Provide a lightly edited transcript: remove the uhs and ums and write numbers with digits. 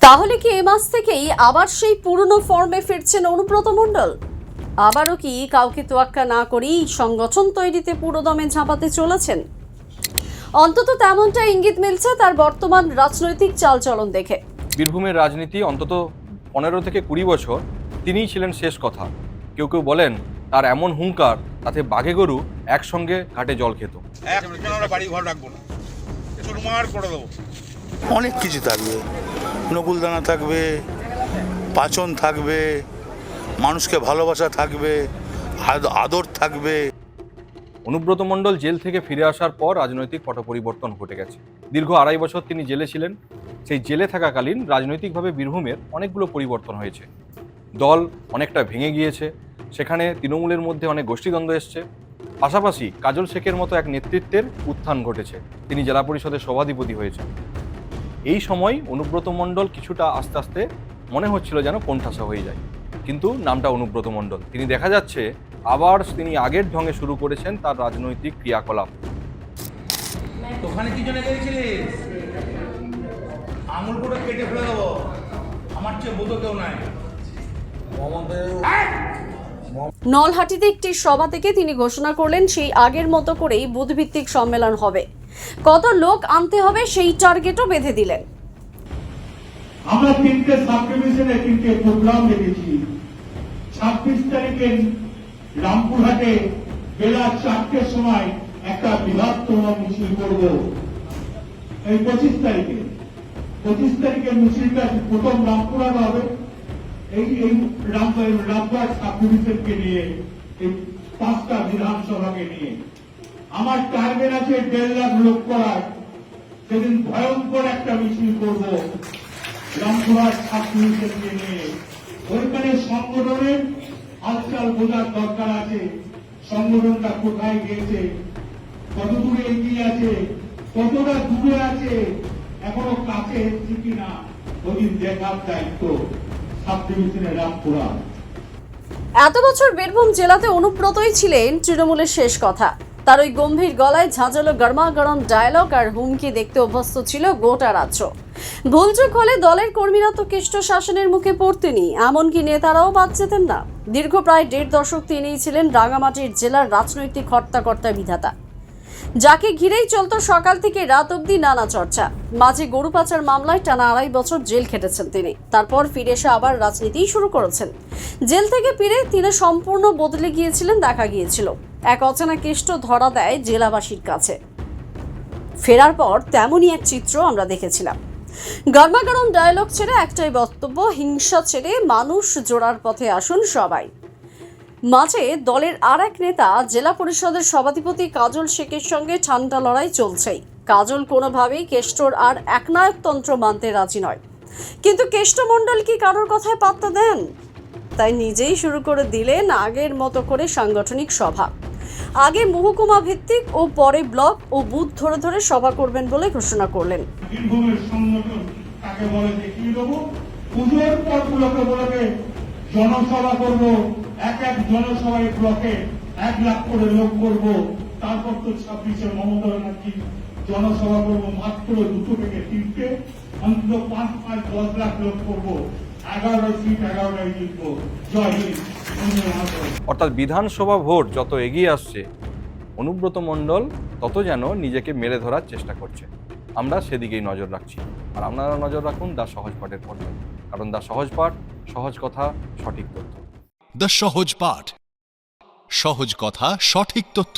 তাহলে কি এ মাস থেকেই আবার সেই পুরনো ফর্মে ফিরছেন অনুব্রত মণ্ডল? আবারও কি কাউকে তোয়াক্কা না করেই সংগঠন তৈরিতে পুরোদমে ঝাঁপাতে চলেছেন? অন্তত তেমনটা ইঙ্গিত মিলছে তার বর্তমান রাজনৈতিক চালচলন দেখে। বীরভূমের রাজনীতি অন্তত 15 থেকে 20 বছর তিনিই ছিলেন শেষ কথা। কেউ কেউ বলেন তার এমন হুঙ্কার তাতে বাঘে গরু একসঙ্গে ঘাটে জল খেত। বাড়ি ঘর রাখবো না, চুরমার করে দেবো। অনেক কিছু থাকবে, নকুলদানা থাকবে, পাচন থাকবে, মানুষকে ভালোবাসা থাকবে, আদর থাকবে। অনুব্রত মণ্ডল জেল থেকে ফিরে আসার পর রাজনৈতিক পট পরিবর্তন ঘটে গেছে। দীর্ঘ 2.5 বছর তিনি জেলে ছিলেন। সেই জেলে থাকাকালীন রাজনৈতিকভাবে বীরভূমের অনেকগুলো পরিবর্তন হয়েছে। দল অনেকটা ভেঙে গিয়েছে, সেখানে তৃণমূলের মধ্যে অনেক গোষ্ঠীদ্বন্দ্ব এসছে। পাশাপাশি কাজল শেখের মতো এক নেতৃত্বের উত্থান ঘটেছে, তিনি জেলা পরিষদের সভাধিপতি হয়েছেন। এই সময় অনুব্রত মণ্ডল কিছুটা আস্তে আস্তে মনে হচ্ছিল যেন কোণঠাসা হয়ে যায়, কিন্তু নামটা অনুব্রত মণ্ডল। তিনি দেখা যাচ্ছে আবার তিনি আগের ঢঙে শুরু করেছেন তার রাজনৈতিক ক্রিয়াকলাপ। ওখানে কি জন্য গেছিলিস? আঙুল করে কেটে ফেলে দেবো, আমার চেয়ে বোধ কেউ নাই। নলহাটিতে একটি সভা থেকে তিনি ঘোষণা করলেন সেই আগের মতো করেই বুথভিত্তিক সম্মেলন হবে। কত লোক আনতে হবে সেই টার্গেটও বেঁধে দিলেন। আমরা 3টে সাব ডিভিশনে 3টে প্রোগ্রাম রেখেছি। 26 তারিখে রামপুরহাটে বেলা 4টের সময় একটা বৃহত্তম মিছিল করব। এই 25 তারিখে মিছিলটা প্রথম রামপুরহাট হবে। এই রামপুরহাট সাব ডিভিশনকে নিয়ে, এই 5টা বিধানসভাকে নিয়ে আমার টার্গেট আছে 1.5 লাখ লোক করার। সেদিন ভয়ঙ্কর একটা মিছিল করব রামপুরহাট সাব ডিভিশনকে নিয়ে। ওইখানে সংগঠনের হালচাল বোঝার দরকার আছে। সংগঠনটা কোথায় গিয়েছে, কত দূরে এগিয়ে আছে, কতটা দূরে আছে, এখনো কাছে এসছে কিনা, ওদিন দেখার দায়িত্ব সাব ডিভিশনের রামপুরহাট। এত বছর বীরভূম জেলাতে অনুব্রতই ছিলেন তৃণমূলের শেষ কথা। তার ওই গম্ভীর গলায় ঝাঁঝালো গরমাগরম ডায়লগ আর হুমকি দেখতে অভ্যস্ত ছিল গোটা রাজ্য। ভুলচুক হলে দলের কর্মীরা তো কেষ্ট শাসনের মুখে পড়তেনি, এমনকি নেতারাও বাদ যেতেন না। দীর্ঘ প্রায় 1.5 দশক তিনিই ছিলেন রাঙামাটির জেলার রাজনৈতিক হর্তাকর্তা বিধাতা, যাকে ঘিরেই চলত সকাল থেকে রাত অবধি নানা চর্চা। মাঝে গরু পাচার মামলায় টানা 2.5 বছর জেল খেটেছেন তিনি। তারপর ফিরে এসে আবার রাজনীতি শুরু করেছেন। জেল থেকে ফিরে তিনি সম্পূর্ণ বদলে গিয়েছিলেন দেখা গিয়েছিল। এক অচেনা কেষ্ট ধরা দেয় জেলাবাসীর কাছে। ফেরার পর তেমনই এক চিত্র আমরা দেখেছিলাম। গরমাগরম ডায়লগ ছেড়ে একটাই বক্তব্য, হিংসা ছেড়ে মানুষ জোড়ার পথে আসুন সবাই। মাঝে দলের আর এক নেতা জেলা পরিষদের সভাধিপতি কাজল শেখের সঙ্গে ঠান্ডা লড়াই চলছেই। কাজল কোনোভাবেই কেষ্টর আর একনায়কতন্ত্র মানতে রাজি নয়, কিন্তু কেষ্ট মণ্ডল কি কারোর কথায় পাত্তা দেন? তাই নিজেই শুরু করে দিলেন আগের মতো করে সাংগঠনিক সভা। আগে মহকুমা ভিত্তিক ও পরে ব্লক ও বুথ ধরে ধরে সভা করবেন বলে ঘোষণা করলেন। বীরভূমের সংগঠন তাকে বলে দেখিয়ে দেবো। পুজোর পর ব্লকে জনসভা করবো, এক জনসভায় ব্লকে 1 লাখ করে লোক করবো। তারপর তো 26-এ মমতা ব্যানার্জি জনসভা করবো মাত্র 2 থেকে 3টে, অন্তত 5-10 লাখ লোক করবো। 11 সিট 11টাই জিতবো। জয় হিন্দ। অর্থাৎ বিধানসভা ভোট যত এগিয়ে আসছে, অনুব্রত মণ্ডল তত যেন নিজেকে মেলে ধরার চেষ্টা করছে। আমরা সেদিকেই নজর রাখছি, আর আপনারা নজর রাখুন দ্য সহজ পাঠের পর্দায়, কারণ দ্য সহজ পাঠ, সহজ কথা, সঠিক তথ্য। দ্য সহজ পাঠ, সহজ কথা, সঠিক তথ্য।